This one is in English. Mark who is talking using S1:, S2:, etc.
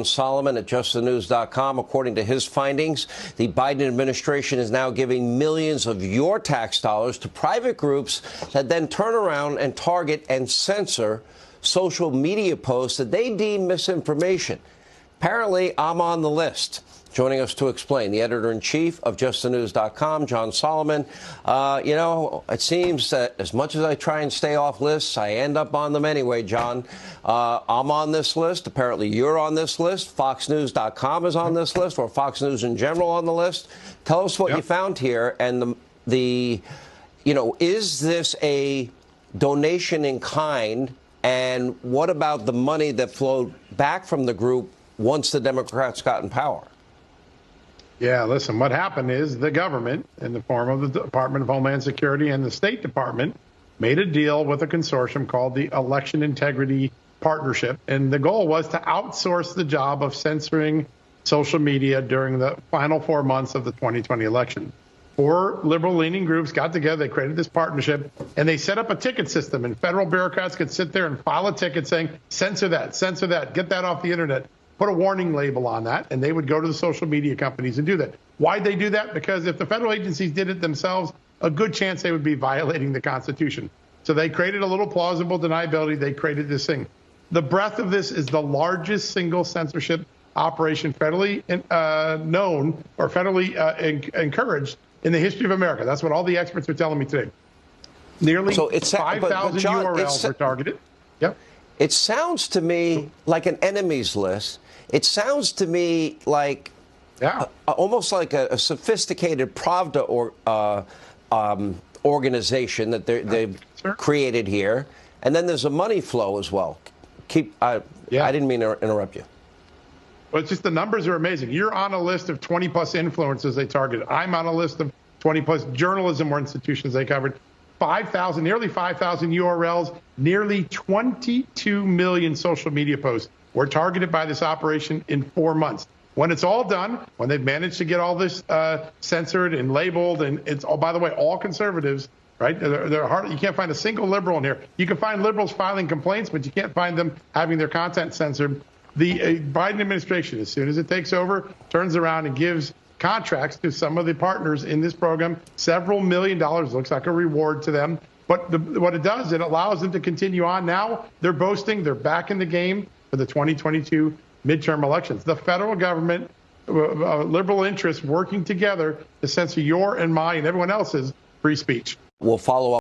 S1: Solomon at justthenews.com. According to his findings, the Biden administration is now giving millions of your tax dollars to private groups that then turn around and target and censor social media posts that they deem misinformation. Apparently, I'm on the list. Joining us to explain, the editor-in-chief of justthenews.com, John Solomon. It seems that as much as I try and stay off lists, I end up on them anyway, John. I'm on this list. Apparently, you're on this list. FoxNews.com is on this list, or Fox News in general on the list. Tell us what you found here, and is this a donation in kind, and what about the money that flowed back from the group once the Democrats got in power?
S2: Yeah, listen, what happened is the government, in the form of the Department of Homeland Security and the State Department, made a deal with a consortium called the Election Integrity Partnership. And the goal was to outsource the job of censoring social media during the final 4 months of the 2020 election. 4 liberal-leaning groups got together, they created this partnership, and they set up a ticket system. And federal bureaucrats could sit there and file a ticket saying, censor that, get that off the internet. Put a warning label on that, and they would go to the social media companies and do that. Why'd they do that? Because if the federal agencies did it themselves, a good chance they would be violating the Constitution. So they created a little plausible deniability. They created this thing. The breadth of this is the largest single censorship operation federally known or federally encouraged in the history of America. That's what all the experts are telling me today. Nearly 5,000 URLs were targeted. Yep.
S1: It sounds to me like an enemies list. It sounds to me like almost like a sophisticated Pravda organization that they've created here. And then there's a money flow as well. I didn't mean to interrupt you.
S2: Well, it's just the numbers are amazing. You're on a list of 20-plus influencers they targeted. I'm on a list of 20-plus journalism institutions they covered. Nearly 5,000 URLs, nearly 22 million social media posts were targeted by this operation in 4 months. When it's all done, when they've managed to get all this censored and labeled, and it's, by the way, all conservatives, right? They're hard. You can't find a single liberal in here. You can find liberals filing complaints, but you can't find them having their content censored. The Biden administration, as soon as it takes over, turns around and gives contracts to some of the partners in this program, several $1 million, looks like a reward to them. But what it does, it allows them to continue on. Now they're boasting they're back in the game for the 2022 midterm elections. The federal government, liberal interests working together to censor your and my and everyone else's free speech.
S1: We'll follow up.